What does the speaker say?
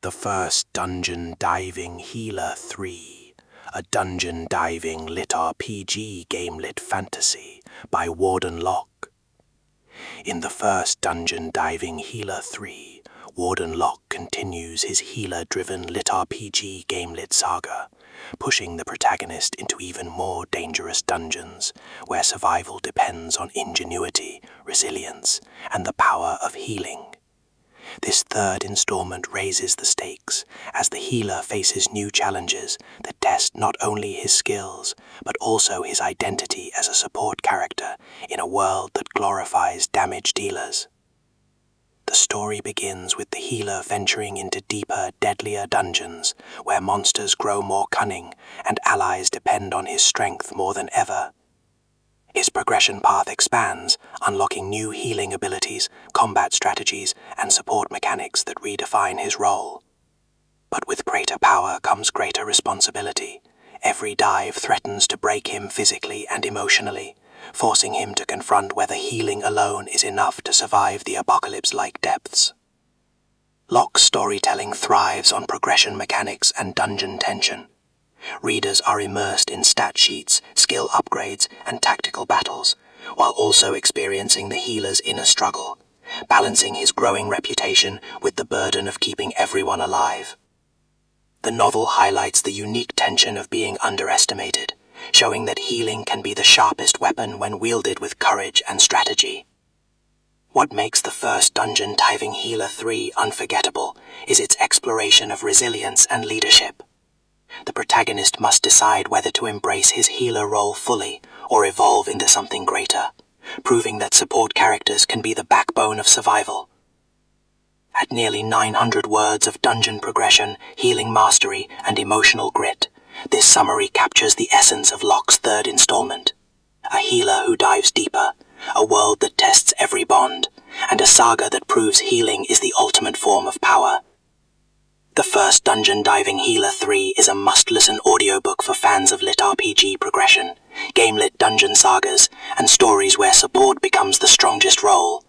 The First Dungeon Diving Healer 3, a dungeon diving lit RPG game-lit fantasy by Warden Locke. In The First Dungeon Diving Healer 3, Warden Locke continues his healer-driven lit RPG game-lit saga, pushing the protagonist into even more dangerous dungeons, where survival depends on ingenuity, resilience, and the power of healing. This third installment raises the stakes as the healer faces new challenges that test not only his skills, but also his identity as a support character in a world that glorifies damage dealers. The story begins with the healer venturing into deeper, deadlier dungeons, where monsters grow more cunning and allies depend on his strength more than ever. His progression path expands, unlocking new healing abilities, combat strategies, and support mechanics that redefine his role. But with greater power comes greater responsibility. Every dive threatens to break him physically and emotionally, forcing him to confront whether healing alone is enough to survive the apocalypse-like depths. Locke's storytelling thrives on progression mechanics and dungeon tension. Readers are immersed in stat sheets, skill upgrades, and tactical battles, while also experiencing the healer's inner struggle, balancing his growing reputation with the burden of keeping everyone alive. The novel highlights the unique tension of being underestimated, showing that healing can be the sharpest weapon when wielded with courage and strategy. What makes The First Dungeon Diving Healer 3 unforgettable is its exploration of resilience and leadership. The protagonist must decide whether to embrace his healer role fully or evolve into something greater, proving that support characters can be the backbone of survival. At nearly 900 words of dungeon progression, healing mastery, and emotional grit, this summary captures the essence of Locke's third installment. A healer who dives deeper, a world that tests every bond, and a saga that proves healing is the ultimate form of power. The First Dungeon Diving Healer 3 is a must-listen audiobook for fans of lit RPG progression, game-lit dungeon sagas, and stories where support becomes the strongest role.